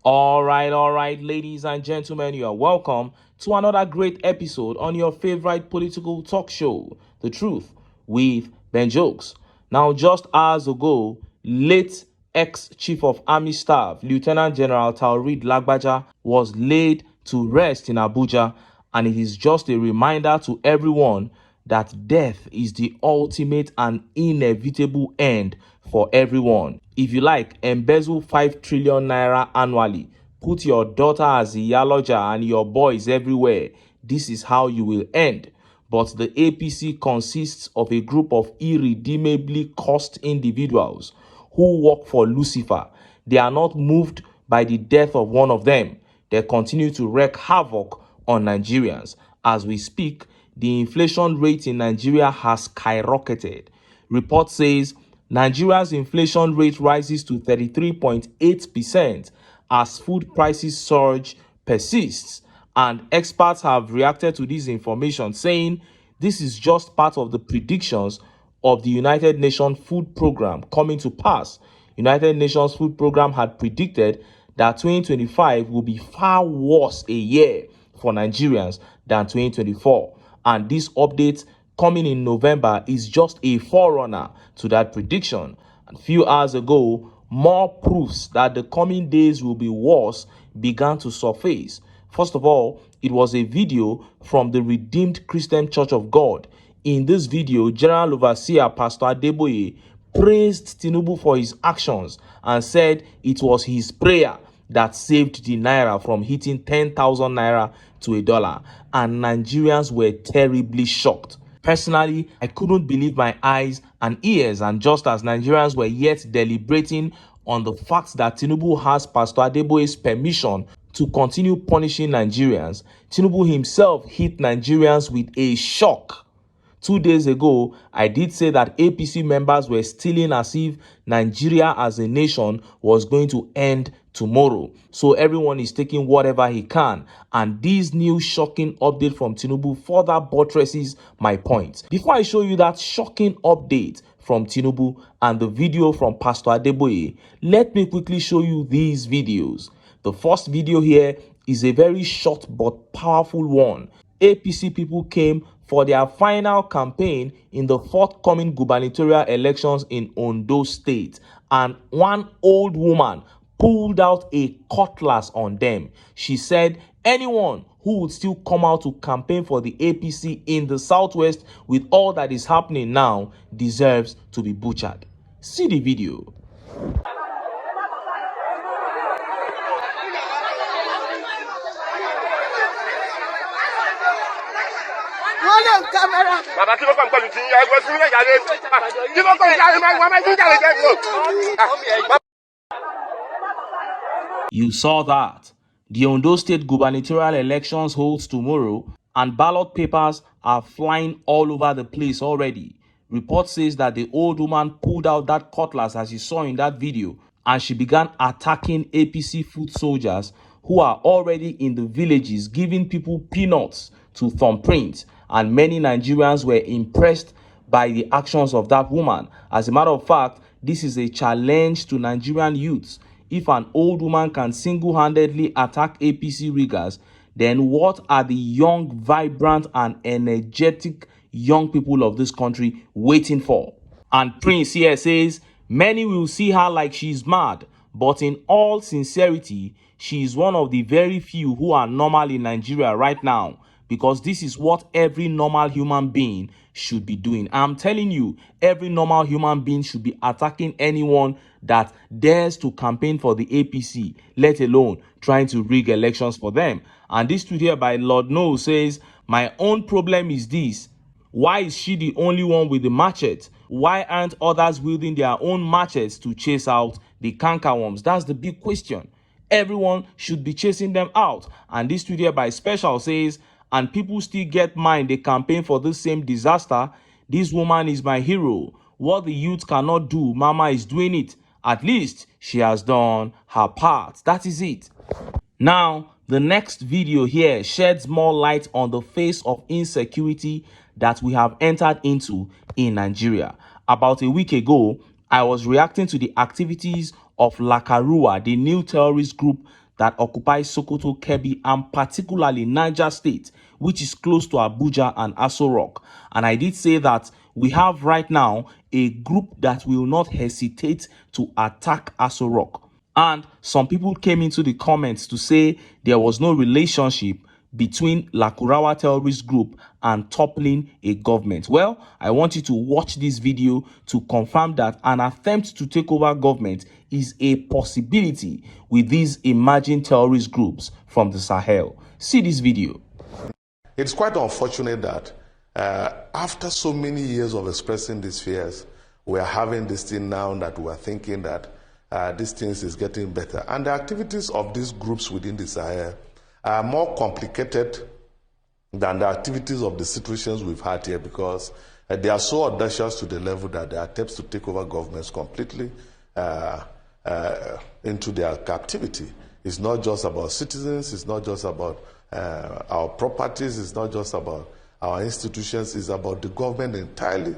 All right, ladies and gentlemen, you are welcome to another great episode on your favorite political talk show, The Truth with Ben Jokes. Now, just hours ago, late ex-Chief of Army Staff, Lieutenant General Taoreed Lagbaja, was laid to rest in Abuja, and it is just a reminder to everyone that death is the ultimate and inevitable end for everyone. If you like, embezzle 5 trillion naira annually, put your daughter as a yaloja and your boys everywhere. This is how you will end. But the APC consists of a group of irredeemably cursed individuals who work for Lucifer. They are not moved by the death of one of them. They continue to wreak havoc on Nigerians. As we speak, the inflation rate in Nigeria has skyrocketed. Report says Nigeria's inflation rate rises to 33.8% as food prices surge persists, and experts have reacted to this information, saying this is just part of the predictions of the United Nations Food Program coming to pass. United Nations Food Program had predicted that 2025 will be far worse a year for Nigerians than 2024, and this update coming in November is just a forerunner to that prediction. And a few hours ago, more proofs that the coming days will be worse began to surface. First of all, it was a video from the Redeemed Christian Church of God. In this video, General Overseer Pastor Adeboye praised TINUBU for his actions and said it was his prayer that saved the naira from hitting 10,000 naira to a dollar, and Nigerians were terribly shocked. Personally, I couldn't believe my eyes and ears, and just as Nigerians were yet deliberating on the fact that TINUBU has Pastor Adeboye's permission to continue punishing Nigerians, TINUBU himself hit Nigerians with a shock. 2 days ago, I did say that APC members were stealing as if Nigeria as a nation was going to end tomorrow. So everyone is taking whatever he can. And this new shocking update from TINUBU further buttresses my point. Before I show you that shocking update from TINUBU and the video from Pastor Adeboye, let me quickly show you these videos. The first video here is a very short but powerful one. APC people came for their final campaign in the forthcoming gubernatorial elections in Ondo State, and one old woman pulled out a cutlass on them. She said anyone who would still come out to campaign for the APC in the Southwest with all that is happening now deserves to be butchered. See the video. You saw that. The Ondo State gubernatorial elections holds tomorrow, and ballot papers are flying all over the place already. Report says that the old woman pulled out that cutlass as you saw in that video, and she began attacking APC foot soldiers who are already in the villages giving people peanuts to thumbprint. And many Nigerians were impressed by the actions of that woman. As a matter of fact, this is a challenge to Nigerian youths. If an old woman can single-handedly attack APC riggers, then what are the young, vibrant, and energetic young people of this country waiting for? And Prince here says, many will see her like she's mad, but in all sincerity, she is one of the very few who are normal in Nigeria right now, because this is what every normal human being should be doing. I'm telling you, every normal human being should be attacking anyone that dares to campaign for the APC, let alone trying to rig elections for them. And this tweet here by Lord No says, my own problem is this. Why is she the only one with the machete? Why aren't others wielding their own machetes to chase out the cankerworms? That's the big question. Everyone should be chasing them out. And this tweet here by Special says, and people still get mine, they campaign for this same disaster. This woman is my hero. What the youth cannot do, Mama is doing it. At least she has done her part. That is it. Now, the next video here sheds more light on the face of insecurity that we have entered into in Nigeria. About a week ago, I was reacting to the activities of Lakarua, the new terrorist group that occupy Sokoto, Kebbi, and particularly Niger State, which is close to Abuja and Aso Rock. And I did say that we have right now a group that will not hesitate to attack Aso Rock. And some people came into the comments to say there was no relationship between Lakurawa terrorist group and toppling a government. Well, I want you to watch this video to confirm that an attempt to take over government is a possibility with these emerging terrorist groups from the Sahel. See this video. It's quite unfortunate that after so many years of expressing these fears, we are having this thing now that we are thinking that these things is getting better. And the activities of these groups within the Sahel are more complicated than the activities of the situations we've had here, because they are so audacious to the level that the attempts to take over governments completely into their captivity. It's not just about citizens, it's not just about our properties, it's not just about our institutions, it's about the government entirely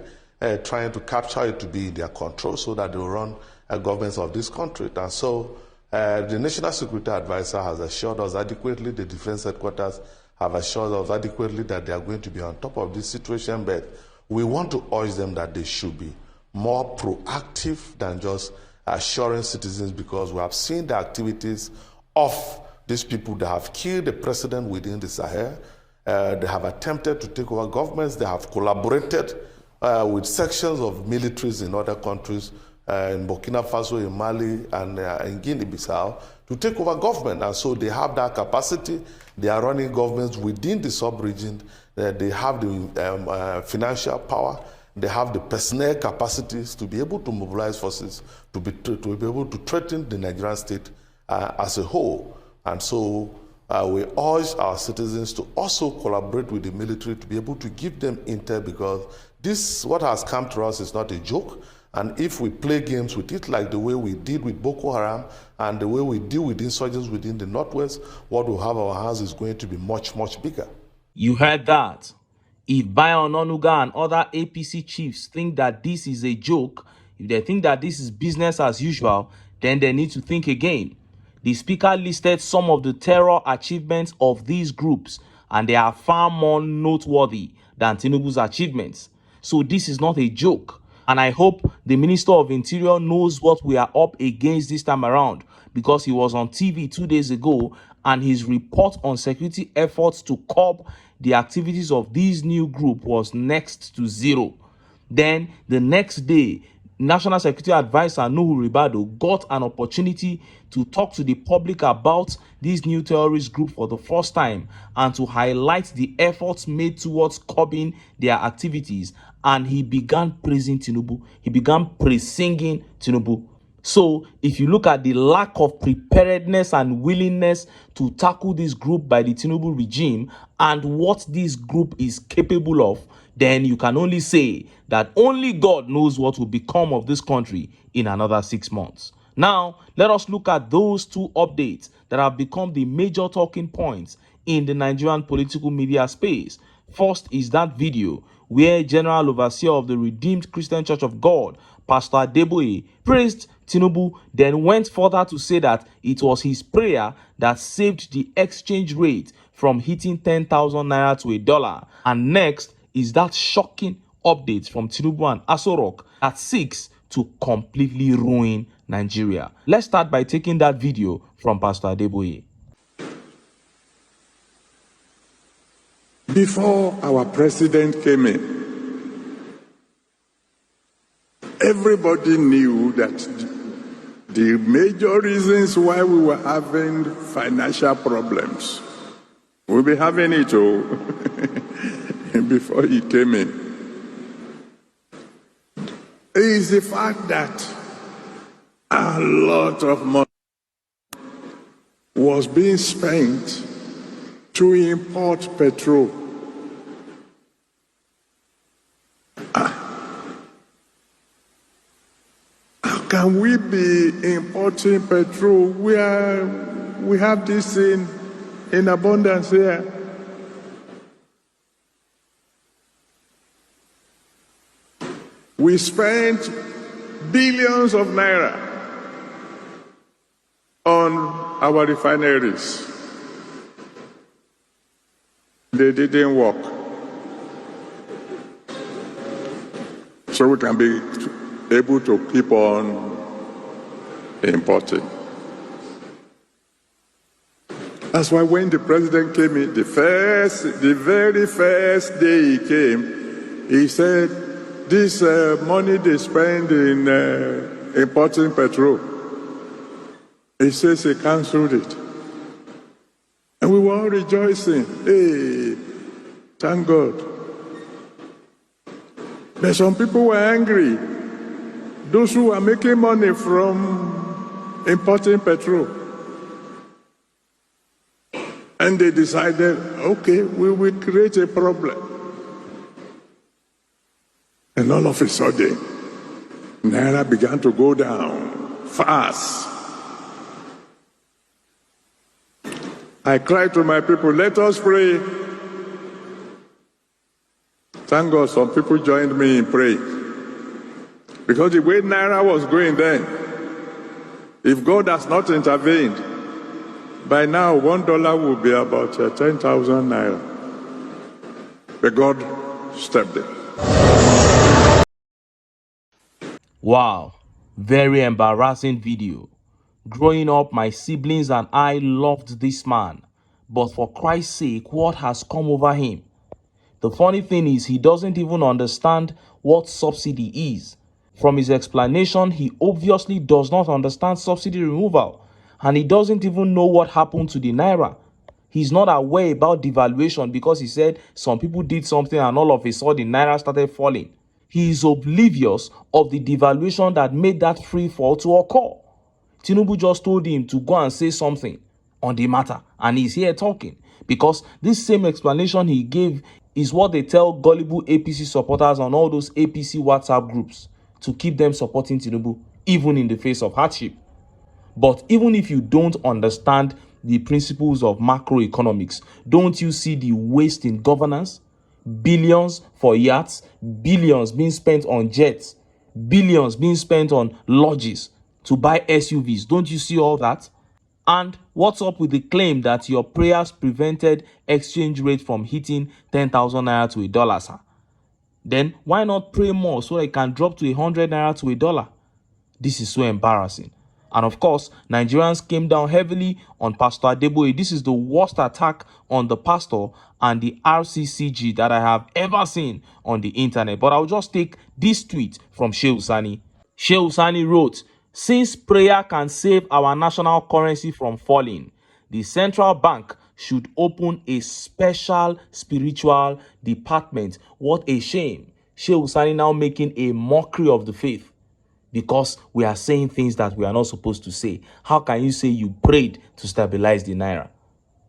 trying to capture it to be in their control so that they will run governments of this country. And so the National Security Advisor has assured us adequately, the Defense Headquarters have assured us adequately that they are going to be on top of this situation, but we want to urge them that they should be more proactive than just assuring citizens, because we have seen the activities of these people that have killed the president within the Sahel. They have attempted to take over governments. They have collaborated with sections of militaries in other countries, in Burkina Faso, in Mali, and in Guinea-Bissau, to take over government. And so they have that capacity. They are running governments within the sub-region. They have the financial power. They have the personnel capacities to be able to mobilize forces, to be able to threaten the Nigerian state as a whole. And so we urge our citizens to also collaborate with the military to be able to give them intel, because this, what has come to us, is not a joke. And if we play games with it like the way we did with Boko Haram and the way we deal with insurgents within the Northwest, what we have our hands is going to be much, much bigger. You heard that. If Bayo Ononuga and other APC chiefs think that this is a joke, if they think that this is business as usual, then they need to think again. The speaker listed some of the terror achievements of these groups, and they are far more noteworthy than TINUBU's achievements. So this is not a joke. And I hope the Minister of Interior knows what we are up against this time around, because he was on TV 2 days ago and his report on security efforts to curb the activities of this new group was next to zero. Then the next day, National Security Advisor Nuhu Ribado got an opportunity to talk to the public about this new terrorist group for the first time and to highlight the efforts made towards curbing their activities. And he began praising TINUBU. He began praising TINUBU. So if you look at the lack of preparedness and willingness to tackle this group by the TINUBU regime and what this group is capable of, then you can only say that only God knows what will become of this country in another 6 months. Now, let us look at those two updates that have become the major talking points in the Nigerian political media space. First is that video where General Overseer of the Redeemed Christian Church of God, Pastor Adeboye, praised TINUBU, then went further to say that it was his prayer that saved the exchange rate from hitting 10,000 naira to $1. And next is that shocking update from TINUBU and Aso Rock that seeks to completely ruin Nigeria. Let's start by taking that video from Pastor Adeboye. Before our president came in, everybody knew that the major reasons why we were having financial problems, we'll be having it all before he came in, is the fact that a lot of money was being spent to import petrol. How can we be importing petrol where we have this in abundance here? We spent billions of naira on our refineries. They didn't work. So we can be able to keep on importing. That's why when the president came in, the very first day he came, he said, this money they spend in importing petrol, he says he canceled it. And we were all rejoicing. Hey, thank God. But some people were angry. Those who are making money from importing petrol. And they decided, okay, we will create a problem. And all of a sudden, Naira began to go down fast. I cried to my people, let us pray. Thank God some people joined me in praying. Because the way Naira was going then, if God has not intervened, by now $1 will be about 10,000 Naira. But God stepped in. Wow, very embarrassing video. Growing up, my siblings and I loved this man. But for Christ's sake, what has come over him? The funny thing is, he doesn't even understand what subsidy is. From his explanation, he obviously does not understand subsidy removal. And he doesn't even know what happened to the Naira. He's not aware about devaluation because he said some people did something and all of a sudden Naira started falling. He is oblivious of the devaluation that made that free fall to occur. TINUBU just told him to go and say something on the matter, and he's here talking because this same explanation he gave is what they tell gullible APC supporters on all those APC WhatsApp groups to keep them supporting TINUBU even in the face of hardship. But even if you don't understand the principles of macroeconomics, don't you see the waste in governance? Billions for yachts, billions being spent on jets, billions being spent on lodges to buy SUVs. Don't you see all that? And what's up with the claim that your prayers prevented exchange rate from hitting 10,000 naira to $1, sir? Then why not pray more so it can drop to 100 naira to $1? This is so embarrassing. And of course, Nigerians came down heavily on Pastor Adeboye. This is the worst attack on the pastor and the RCCG that I have ever seen on the internet. But I'll just take this tweet from Shehu Sani. Shehu Sani wrote, since prayer can save our national currency from falling, the central bank should open a special spiritual department. What a shame. Shehu Sani now making a mockery of the faith, because we are saying things that we are not supposed to say. How can you say you prayed to stabilize the Naira?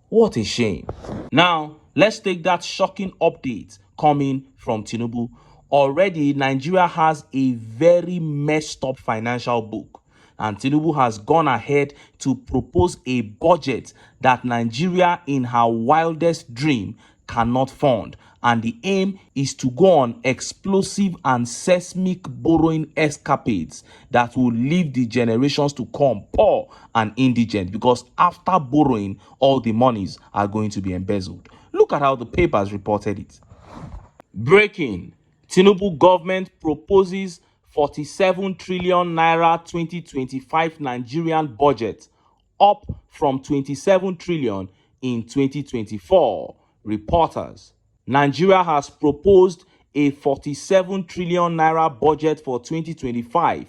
What a shame. Now, let's take that shocking update coming from TINUBU. Already, Nigeria has a very messed up financial book. And TINUBU has gone ahead to propose a budget that Nigeria in her wildest dream cannot fund. And the aim is to go on explosive and seismic borrowing escapades that will leave the generations to come poor and indigent, because after borrowing, all the monies are going to be embezzled. Look at how the papers reported it. Breaking: TINUBU government proposes 47 trillion naira 2025 Nigerian budget, up from 27 trillion in 2024. Reporters: Nigeria has proposed a 47 trillion naira budget for 2025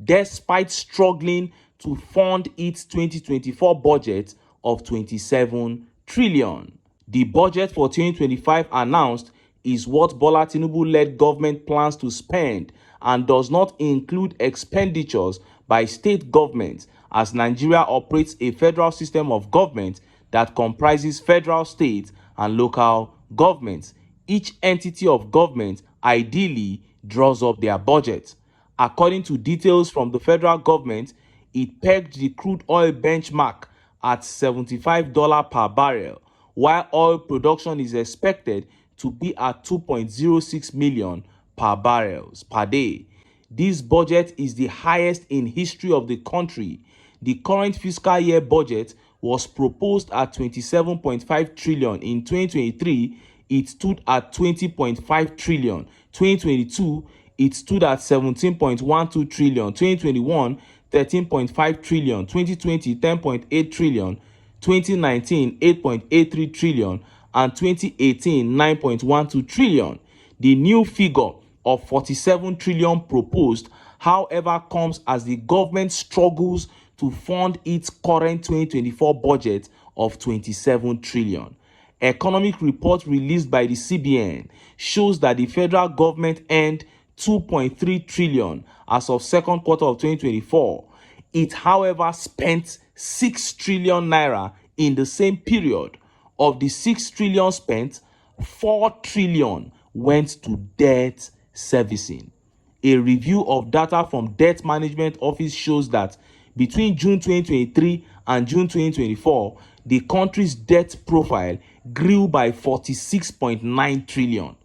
despite struggling to fund its 2024 budget of 27 trillion. The budget for 2025 announced is what Bola Tinubu-led government plans to spend and does not include expenditures by state governments, as Nigeria operates a federal system of government that comprises federal, state, and local governments. Each entity of government ideally draws up their budget. According to details from the federal government, it pegged the crude oil benchmark at $75 per barrel, while oil production is expected to be at 2.06 million per barrels per day. This budget is the highest in history of the country. the current fiscal year budget was proposed at 27.5 trillion. In 2023, it stood at 20.5 trillion. 2022, it stood at 17.12 trillion. 2021, 13.5 trillion. 2020, 10.8 trillion. 2019, 8.83 trillion, and 2018, 9.12 trillion. The new figure of 47 trillion proposed, however, comes as the government struggles to fund its current 2024 budget of 27 trillion. Economic report released by the CBN shows that the federal government earned 2.3 trillion as of second quarter of 2024. It, however, spent 6 trillion naira in the same period. Of the 6 trillion spent, 4 trillion went to debt servicing. A review of data from Debt Management Office shows that between June 2023 and June 2024, the country's debt profile grew by 46.9 trillion.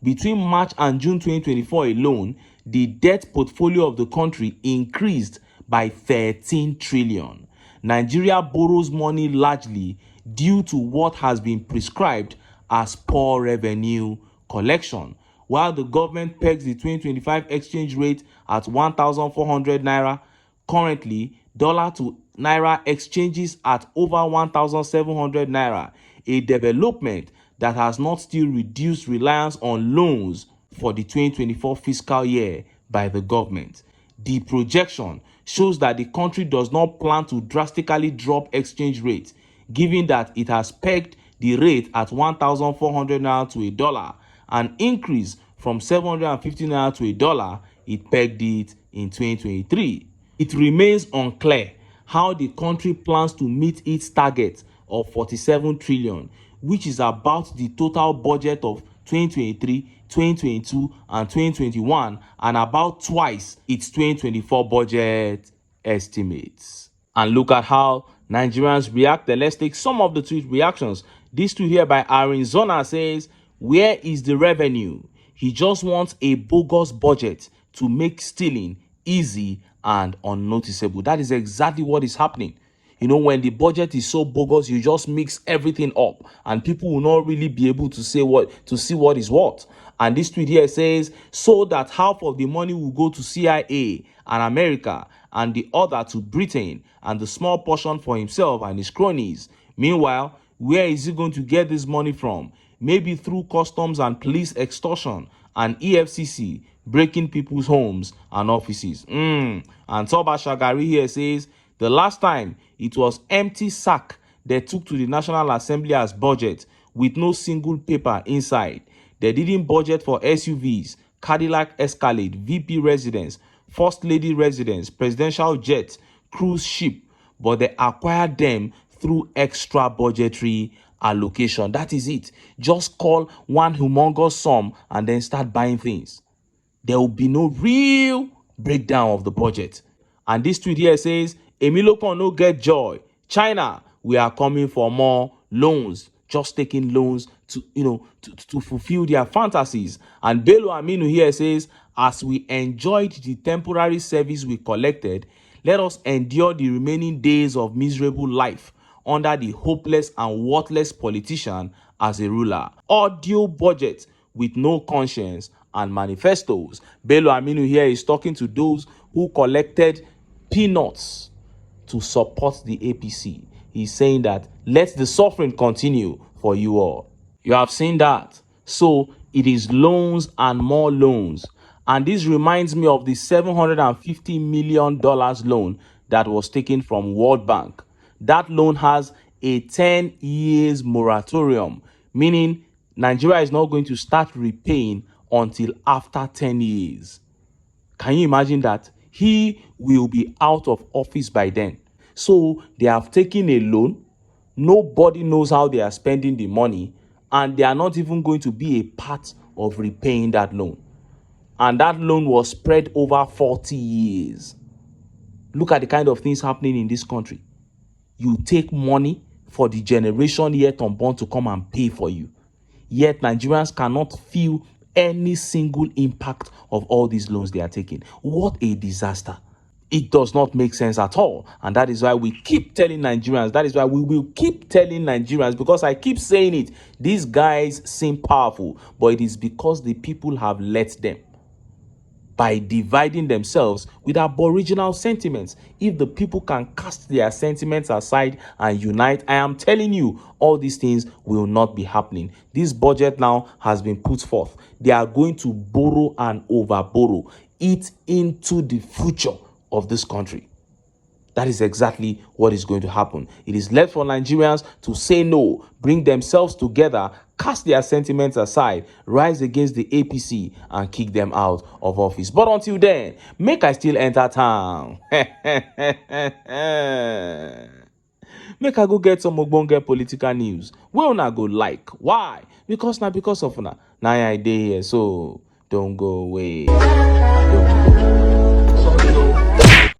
Between March and June 2024 alone, the debt portfolio of the country increased by 13 trillion. Nigeria borrows money largely due to what has been prescribed as poor revenue collection. While the government pegs the 2025 exchange rate at 1,400 naira, currently dollar to naira exchanges at over 1,700 naira, a development that has not still reduced reliance on loans for the 2024 fiscal year by the government. The projection shows that the country does not plan to drastically drop exchange rates, given that it has pegged the rate at 1,400 naira to a dollar, an increase from 750 naira to a dollar it pegged it in 2023. It remains unclear how the country plans to meet its target of 47 trillion, which is about the total budget of 2023, 2022, and 2021, and about twice its 2024 budget estimates. And look at how Nigerians react. Let's take some of the tweet reactions. This tweet here by Arizona says, "Where is the revenue? He just wants a bogus budget to make stealing easy and unnoticeable." That is exactly what is happening. You know, when the budget is so bogus, you just mix everything up and people will not really be able to see what is what. And this tweet here says, so that half of the money will go to CIA and America and the other to Britain and the small portion for himself and his cronies. Meanwhile, where is he going to get this money from? Maybe through customs and police extortion and EFCC breaking people's homes and offices. And Toba Shagari here says, the last time it was empty sack they took to the National Assembly as budget with no single paper inside. They didn't budget for SUVs, Cadillac Escalade, VP residence, First Lady residence, presidential jet, cruise ship, but they acquired them through extra budgetary allocation. That is it. Just call one humongous sum and then start buying things. There will be no real breakdown of the budget. And this tweet here says, Emilokon no get joy. China, we are coming for more loans. Just taking loans to fulfill their fantasies. And Bello Aminu here says, as we enjoyed the temporary service we collected, let us endure the remaining days of miserable life under the hopeless and worthless politician as a ruler. Audio budget with no conscience and manifestos. Bello Aminu here is talking to those who collected peanuts to support the APC. He's saying that let the suffering continue for you all. You have seen that. So it is loans and more loans. And this reminds me of the $750 million loan that was taken from World Bank. That loan has a 10 years moratorium, meaning Nigeria is not going to start repaying until after 10 years. Can you imagine that? He will be out of office by then. So they have taken a loan. Nobody knows how they are spending the money, and they are not even going to be a part of repaying that loan. And that loan was spread over 40 years. Look at the kind of things happening in this country. You take money for the generation yet unborn to come and pay for you. Yet Nigerians cannot feel any single impact of all these loans they are taking. What a disaster. It does not make sense at all. And that is why we keep telling Nigerians, that is why we will keep telling Nigerians, because I keep saying it, these guys seem powerful, but it is because the people have let them, by dividing themselves with aboriginal sentiments. If the people can cast their sentiments aside and unite, I am telling you, all these things will not be happening. This budget now has been put forth. They are going to borrow and over borrow it into the future of this country. That is exactly what is going to happen. It is left for Nigerians to say no, bring themselves together, cast their sentiments aside, rise against the APC, and kick them out of office. But until then, make I still enter town. Make I go get some ogbonge political news. Wey una go like. Why? Because of una. Now I dey here, so don't go away. Don't go